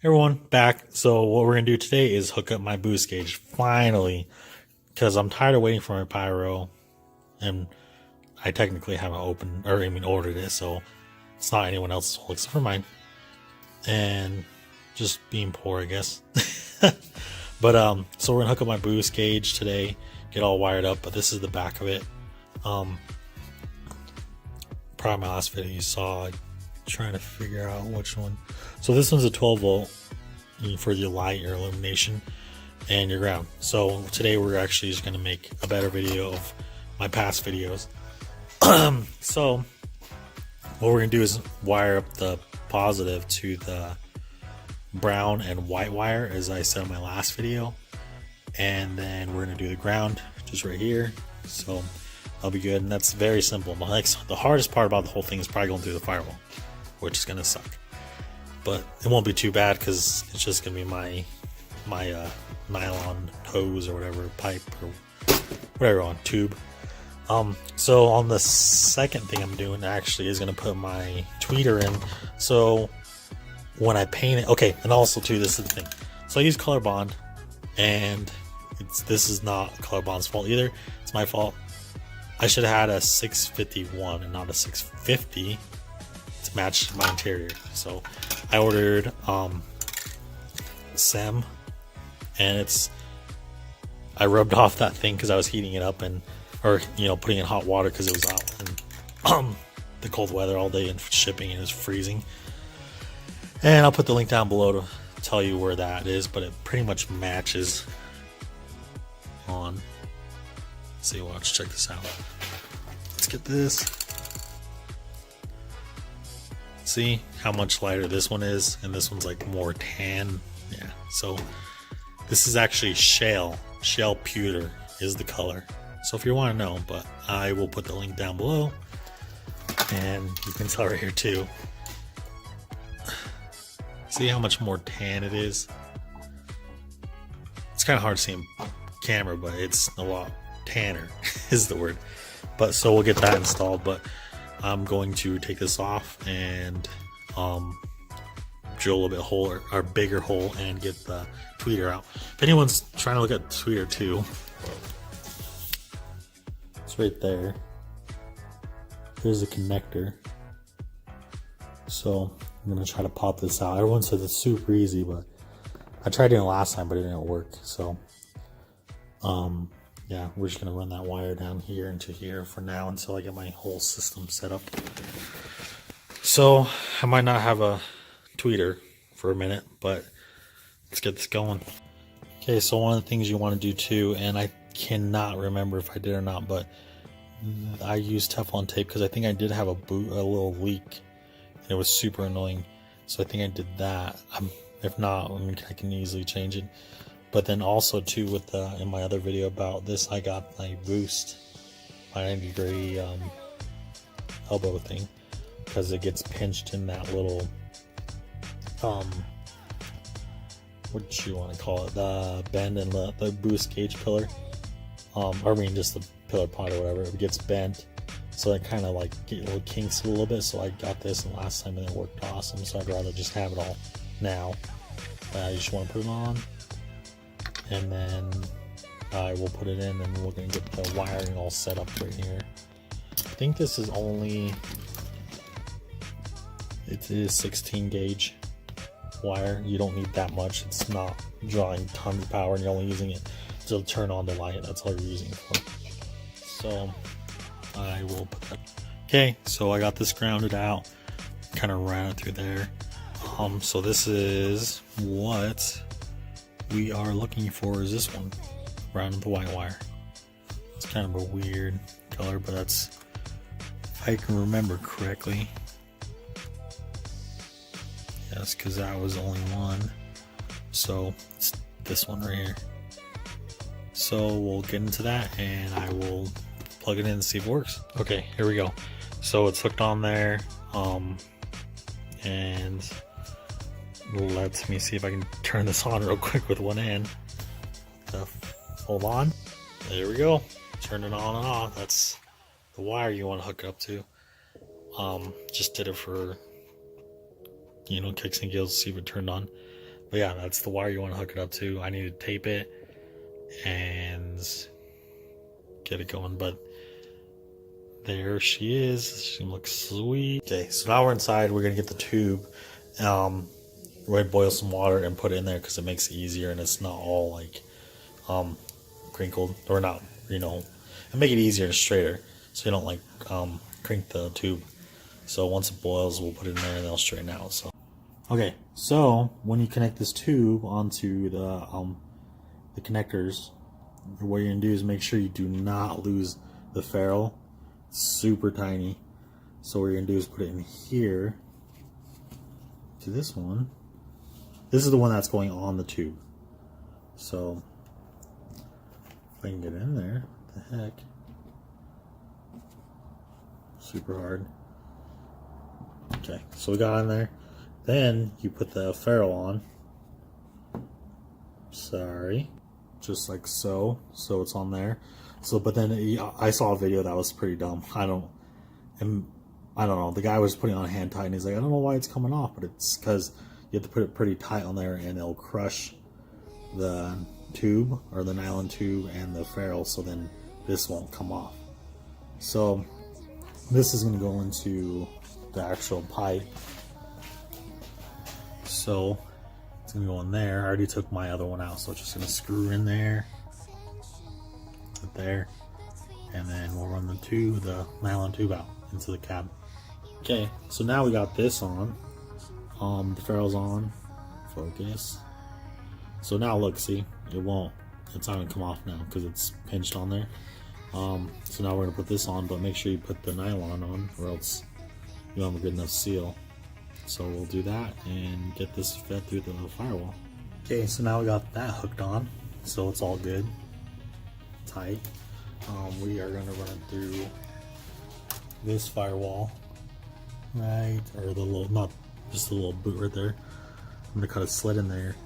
Hey everyone, back. So what we're gonna do today is hook up my boost gauge finally, because I'm tired of waiting for my pyro, and I technically haven't opened or ordered it, so it's not anyone else's fault except for mine, and just being poor, I guess. But so we're gonna hook up my boost gauge today, get all wired up. But this is the back of it. Um, Probably my last video you saw, trying to figure out which one. So this one's a 12 volt for your light, your illumination, and your ground. So today we're actually just going to make a better video of my past videos. So what we're going to do is wire up the positive to the brown and white wire, as I said in my last video, and then we're going to do the ground just right here. So I'll be good, and that's very simple. The hardest part about the whole thing is probably going through the firewall, which is going to suck. But it won't be too bad because it's just going to be my nylon hose or whatever, pipe or whatever on tube. So on the second thing I'm doing actually is going to put my tweeter in. So when I paint it, okay, and also too, this is the thing. So I use Color Bond, and this is not Color Bond's fault either. It's my fault. I should have had a 651 and not a 650 to match my interior. So I ordered SEM, and I rubbed off that thing because I was heating it up putting in hot water because it was out in the cold weather all day and shipping, and it was freezing. And I'll put the link down below to tell you where that is, but it pretty much matches on. See, watch, check this out. Let's get this. See how much lighter this one is, and this one's like more tan. Yeah, so this is actually shale pewter is the color. So if you want to know, but I will put the link down below, and you can tell right here too. See how much more tan it is? It's kind of hard to see in camera, but it's a lot tanner is the word. But so we'll get that installed, but I'm going to take this off and drill a little bit hole or bigger hole and get the tweeter out. If anyone's trying to look at the tweeter too, it's right there. There's a connector. So I'm gonna try to pop this out. Everyone says it's super easy, but I tried doing it last time, but it didn't work. So yeah, we're just gonna run that wire down here into here for now until I get my whole system set up. So I might not have a tweeter for a minute, but let's get this going. Okay, so one of the things you want to do too, and I cannot remember if I did or not, but I used Teflon tape because I think I did have a little leak, and it was super annoying. So I think I did that. If not, I can easily change it. But then also too, with in my other video about this, I got my boost, my 90-degree elbow thing, because it gets pinched in that little what you want to call it, the bend in the boost gauge pillar, just the pillar pod or whatever. It gets bent, so it kind of like kinks a little bit. So I got this last time and it worked awesome. So I'd rather just have it all now. I just want to put it on, and then I will put it in, and we're going to get the wiring all set up right here. I think this is it is 16 gauge wire. You don't need that much. It's not drawing tons of power, and you're only using it to turn on the light. That's all you're using it for. So I will put that. Okay, so I got this grounded out, kind of ran it through there. So this is what we are looking for, is this one, brown with the white wire. It's kind of a weird color, but that's, if I can remember correctly. Yes, because that was only one. So it's this one right here. So we'll get into that, and I will plug it in and see if it works. Okay, here we go. So it's hooked on there, and let me see if I can turn this on real quick with one hand. Hold on. There we go. Turn it on and off. That's the wire you want to hook it up to. Just did it for, kicks and giggles to see if it turned on. But yeah, that's the wire you want to hook it up to. I need to tape it and get it going, but there she is. She looks sweet. Okay, so now we're inside. We're gonna get the tube. We're gonna boil some water and put it in there because it makes it easier and it's not all like crinkled, or not, and make it easier and straighter so you don't like crink the tube. So once it boils, we'll put it in there and it'll straighten out. So okay, so when you connect this tube onto the connectors, what you're gonna do is make sure you do not lose the ferrule. It's super tiny. So what you're gonna do is put it in here to this one. This is the one that's going on the tube. So if I can get in there, what the heck? Super hard. Okay, so we got in there. Then you put the ferrule on. Sorry. Just like so. So it's on there. So, but then I saw a video that was pretty dumb. I don't know. The guy was putting on hand tight and he's like, I don't know why it's coming off, but it's because you have to put it pretty tight on there and it'll crush the tube or the nylon tube and the ferrule, so then this won't come off. So this is going to go into the actual pipe. So it's going to go in there. I already took my other one out, so it's just going to screw in there. Right there. And then we'll run the nylon tube out into the cab. Okay, so now we got this on. The ferrule's on. Focus. So now look, see, it's not gonna come off now because it's pinched on there. So now we're gonna put this on, but make sure you put the nylon on or else you don't have a good enough seal. So we'll do that and get this fed through the firewall. Okay, so now we got that hooked on, so it's all good, tight. We are gonna run it through this firewall, right, or the little, not just the little boot right there. I'm gonna cut a slit in there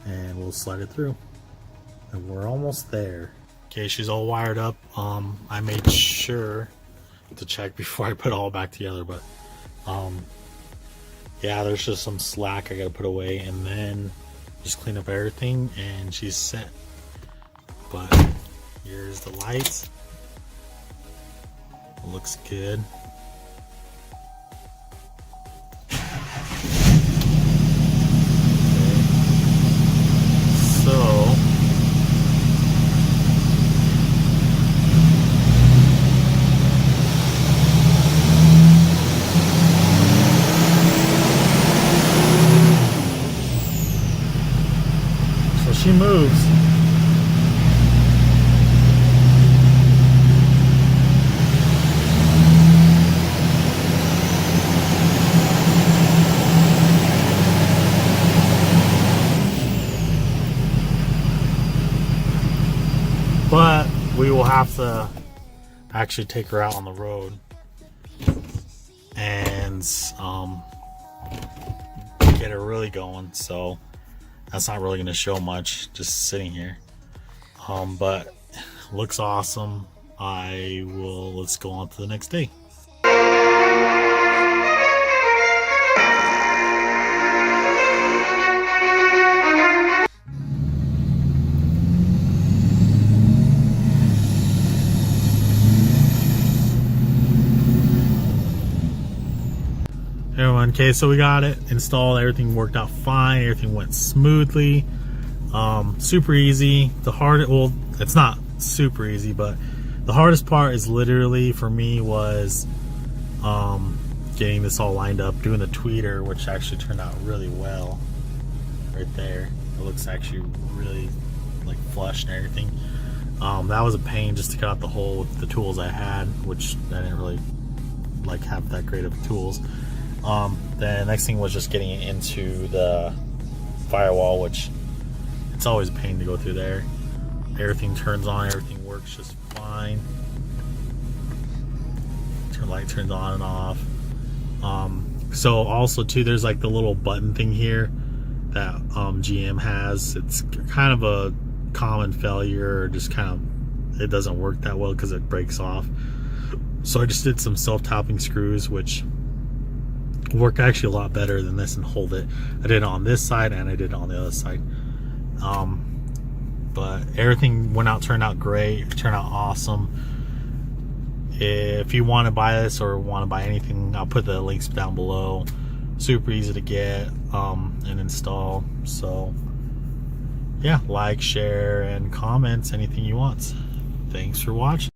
and we'll slide it through, and we're almost there. Okay, she's all wired up. I made sure to check before I put it all back together, but yeah, there's just some slack I gotta put away and then just clean up everything and she's set. But here's the lights. Looks good. So she moves. But we will have to actually take her out on the road and get her really going. So that's not really going to show much just sitting here. But looks awesome. Let's go on to the next day. Everyone, okay, so we got it installed. Everything worked out fine. Everything went smoothly. Super easy. Well, it's not super easy, but the hardest part is literally for me was getting this all lined up, doing the tweeter, which actually turned out really well. Right there, it looks actually really like flush and everything. That was a pain just to cut out the hole with the tools I had, which I didn't really like have that great of tools. The next thing was just getting it into the firewall, which it's always a pain to go through there. Everything turns on, everything works just fine. Light turns on and off. So also too, there's like the little button thing here that GM has. It's kind of a common failure, or just kind of, it doesn't work that well because it breaks off. So I just did some self-tapping screws, which Worked actually a lot better than this and hold it. I did it on this side and I did it on the other side. But everything turned out great, turned out awesome. If you want to buy this or want to buy anything, I'll put the links down below. Super easy to get and install. So yeah, like, share, and comments, anything you want. Thanks for watching.